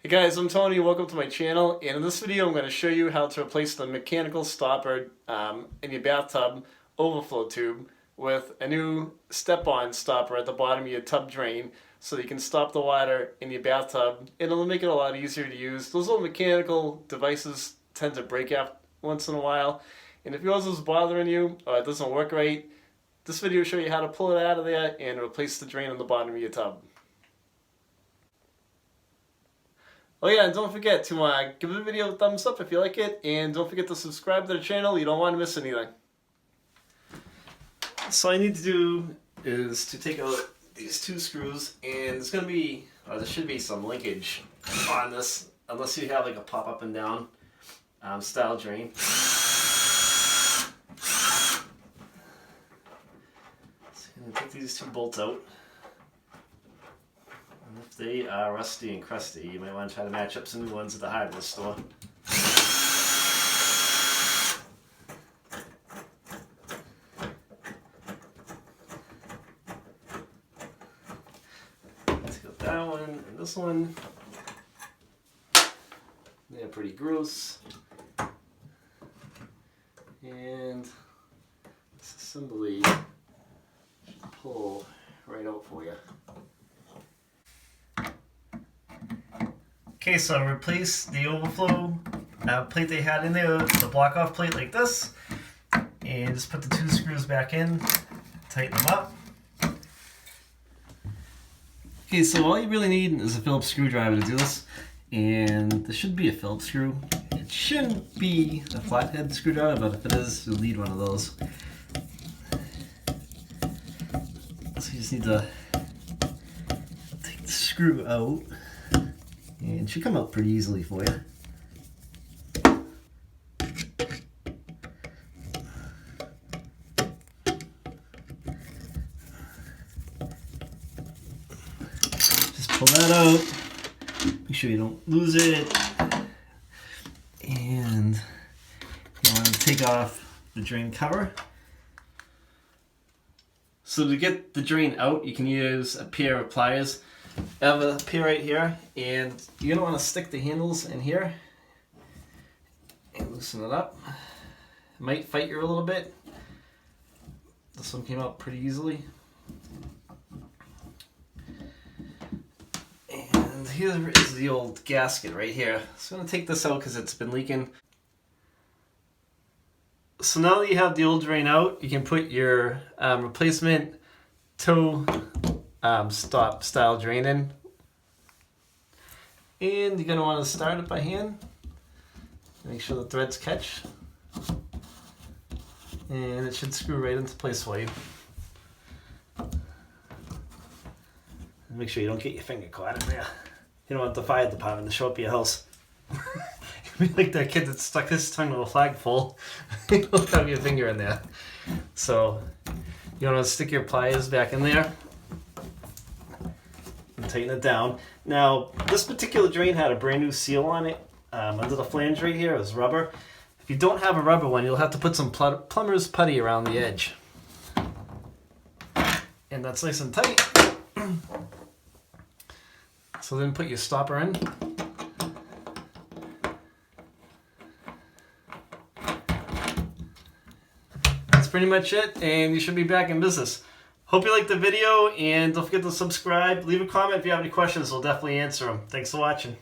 Hey guys, I'm Tony, welcome to my channel, and in this video I'm going to show you how to replace the mechanical stopper in your bathtub overflow tube with a new step-on stopper at the bottom of your tub drain so that you can stop the water in your bathtub, and it'll make it a lot easier to use. Those little mechanical devices tend to break out once in a while, and if yours is bothering you or it doesn't work right, this video will show you how to pull it out of there and replace the drain on the bottom of your tub. Oh yeah, and don't forget to give the video a thumbs up if you like it, and don't forget to subscribe to the channel. You don't want to miss anything. So all I need to do is to take out these two screws, and there's going to be, or there should be some linkage on this, unless you have like a pop up and down style drain. So I'm going to take these two bolts out. If they are rusty and crusty, you might want to try to match up some new ones at the hardware store. Take out that one and this one. They're pretty gross. And this assembly should pull right out for you. Okay, so replace the overflow plate they had in there with the block off plate like this, and just put the two screws back in, tighten them up. Okay, so all you really need is a Phillips screwdriver to do this, and there should be a Phillips screw. It shouldn't be a flathead screwdriver, but if it is, you'll need one of those. So you just need to take the screw out. And it should come out pretty easily for you. Just pull that out. Make sure you don't lose it. And you want to take off the drain cover. So to get the drain out, you can use a pair of pliers. I have a pair right here, and you're going to want to stick the handles in here and loosen it up. It might fight you a little bit. This one came out pretty easily. And here is the old gasket right here. So I'm going to take this out because it's been leaking. So now that you have the old drain out, you can put your replacement toe stop style drain in, and you're going to want to start it by hand. Make sure the threads catch, and it should screw right into place for you. Make sure you don't get your finger caught in there. You don't want the fire department to show up at your house. You'll be like that kid that stuck his tongue to a flagpole. You'll have your finger in there. So you want to stick your pliers back in there and tighten it down. Now, this particular drain had a brand new seal on it. Under the flange right here is rubber. If you don't have a rubber one, you'll have to put some plumber's putty around the edge. And that's nice and tight. So then put your stopper in. That's pretty much it, and you should be back in business. Hope you liked the video, and don't forget to subscribe. Leave a comment if you have any questions. We'll definitely answer them. Thanks for watching.